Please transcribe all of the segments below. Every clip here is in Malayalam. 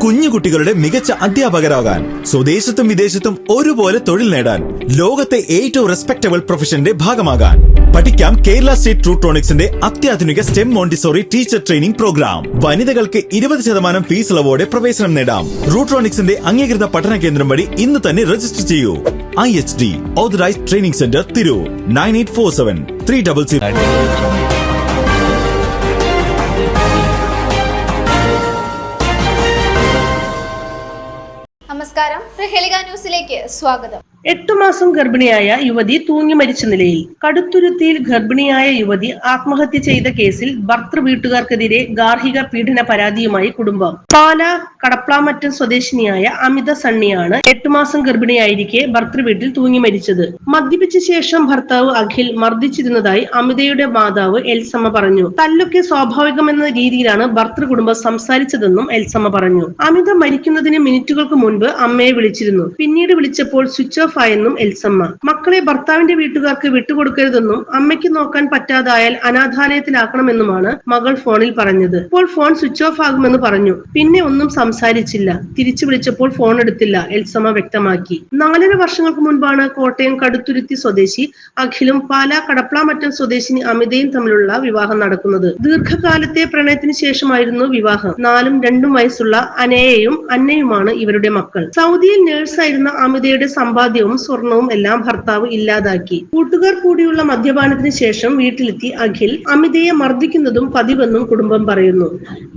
കുഞ്ഞുകുട്ടികളുടെ മികച്ച അധ്യാപകരാകാൻ, സ്വദേശത്തും വിദേശത്തും ഒരുപോലെ തൊഴിൽ നേടാൻ, ലോകത്തെ ഏറ്റവും റെസ്പെക്ടബിൾ പ്രൊഫഷന്റെ ഭാഗമാകാൻ പഠിക്കാം കേരള സ്റ്റേറ്റ് റൂട്രോണിക്സിന്റെ അത്യാധുനിക STEM Montessori teacher training programme. വനിതകൾക്ക് 20% ഫീസ് ഇളവോടെ പ്രവേശനം നേടാം. റൂട്രോണിക്സിന്റെ അംഗീകൃത പഠന കേന്ദ്രം വഴി ഇന്ന് തന്നെ രജിസ്റ്റർ ചെയ്യൂ. IHD authorised training centre Tirur 9847 300. നമസ്കാരം, പ്രഹേളിക ന്യൂസിലേക്ക് സ്വാഗതം. 8 മാസം ഗർഭിണിയായ യുവതി തൂങ്ങി മരിച്ച നിലയിൽ. കടുത്തുരുത്തിയിൽ ഗർഭിണിയായ യുവതി ആത്മഹത്യ ചെയ്ത കേസിൽ ഭർത്തൃ വീട്ടുകാർക്കെതിരെ ഗാർഹിക പീഡന പരാതിയുമായി കുടുംബം. പാല കടപ്ലാമറ്റം സ്വദേശിനിയായ അമിത സണ്ണിയാണ് 8 മാസം ഗർഭിണിയായിരിക്കെ ഭർത്തൃ വീട്ടിൽ തൂങ്ങി മരിച്ചത്. മദ്യപിച്ച ശേഷം ഭർത്താവ് അഖിൽ മർദ്ദിച്ചിരുന്നതായി അമിതയുടെ മാതാവ് എൽസമ്മ പറഞ്ഞു. തല്ലൊക്കെ സ്വാഭാവികമെന്ന രീതിയിലാണ് ഭർത്തൃ കുടുംബം സംസാരിച്ചതെന്നും എൽസമ്മ പറഞ്ഞു. അമിത മരിക്കുന്നതിന് മിനിറ്റുകൾക്ക് മുൻപ് അമ്മയെ വിളിച്ചിരുന്നു. പിന്നീട് വിളിച്ചപ്പോൾ സ്വിച്ച് ഓഫ് ആയെന്നും എൽസമ്മ. മക്കളെ ഭർത്താവിന്റെ വീട്ടുകാർക്ക് വിട്ടുകൊടുക്കരുതെന്നും അമ്മയ്ക്ക് നോക്കാൻ പറ്റാതായാൽ അനാഥാലയത്തിലാക്കണമെന്നുമാണ് മകൾ ഫോണിൽ പറഞ്ഞത്. ഇപ്പോൾ ഫോൺ സ്വിച്ച് ഓഫ് ആകുമെന്ന് പറഞ്ഞു. പിന്നെ ഒന്നും സംസാരിച്ചില്ല. തിരിച്ചു വിളിച്ചപ്പോൾ ഫോൺ എടുത്തില്ല, എൽസമ്മ വ്യക്തമാക്കി. 4.5 വർഷങ്ങൾക്ക് മുൻപാണ് കോട്ടയം കടുത്തുരുത്തി സ്വദേശി അഖിലും പാല കടപ്ലാമറ്റം സ്വദേശിനി അമിതയും തമ്മിലുള്ള വിവാഹം നടക്കുന്നത്. ദീർഘകാലത്തെ പ്രണയത്തിന് ശേഷമായിരുന്നു വിവാഹം. 4ഉം 2ഉം വയസ്സുള്ള അനയയും അന്നയുമാണ് ഇവരുടെ മക്കൾ. സൗദിയിൽ നേഴ്സായിരുന്ന അമിതയുടെ സമ്പാദ്യവും സ്വർണവും എല്ലാം ഭർത്താവ് ഇല്ലാതാക്കി. കൂട്ടുകാർ കൂടിയുള്ള മദ്യപാനത്തിന് ശേഷം വീട്ടിലെത്തി അഖിൽ അമിതയെ മർദ്ദിക്കുന്നതും പതിവെന്നും കുടുംബം പറയുന്നു.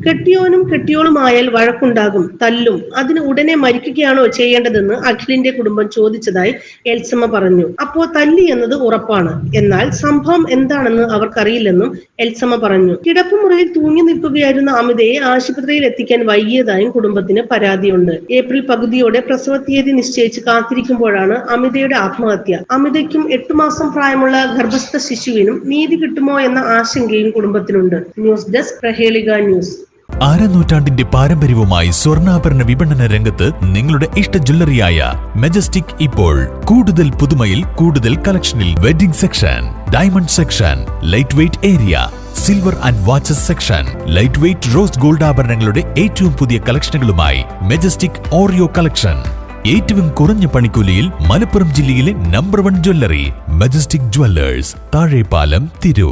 കെട്ടിയോനും കെട്ടിയോളുമായാൽ വഴക്കുണ്ടാകും, തല്ലും. അതിന് ഉടനെ മരിക്കുകയാണോ ചെയ്യേണ്ടതെന്ന് അഖിലിന്റെ കുടുംബം ചോദിച്ചതായി എൽസമ്മ പറഞ്ഞു. അപ്പോ തല്ലി എന്നത് ഉറപ്പാണ്, എന്നാൽ സംഭവം എന്താണെന്ന് അവർക്കറിയില്ലെന്നും എൽസമ്മ പറഞ്ഞു. കിടപ്പുമുറിയിൽ തൂങ്ങി നിൽക്കുകയായിരുന്ന അമിതയെ ആശുപത്രിയിൽ എത്തിക്കാൻ വൈകിയതായും കുടുംബത്തിന് പരാതിയുണ്ട്. ഏപ്രിൽ പകുതിയോടെ പ്രസവ തീയതി നിശ്ചയിച്ച് കാത്തിരിക്കുമ്പോഴാണ് അമിതയുടെ ആത്മഹത്യ. അമിതയ്ക്കും 8 മാസം പ്രായമുള്ള ഗർഭസ്ഥ ശിശുവിനും നീതി കിട്ടുമോ എന്ന ആശങ്കയും കുടുംബത്തിനുണ്ട്. News desk, Prahelika news. നൂറ്റാണ്ടിന്റെ പാരമ്പര്യവുമായി സ്വർണ്ണാഭരണ വിപണന രംഗത്ത് നിങ്ങളുടെ ഇഷ്ട ജ്വല്ലറിയായ മെജസ്റ്റിക് ഇപ്പോൾ കൂടുതൽ പുതുമയിൽ കൂടുതൽ കളക്ഷനിൽ. Wedding section, diamond section, light weight area, silver and watches section, light weight rose gold ആഭരണങ്ങളുടെ ഏറ്റവും പുതിയ കളക്ഷനുകളുമായി മെജസ്റ്റിക് ഓറിയോ കളക്ഷൻ. ഏറ്റവും കുറഞ്ഞ പണിക്കൂലിയിൽ മലപ്പുറം ജില്ലയിലെ number 1 jewellery majestic Jewellers, Thazhepalam, Tirur.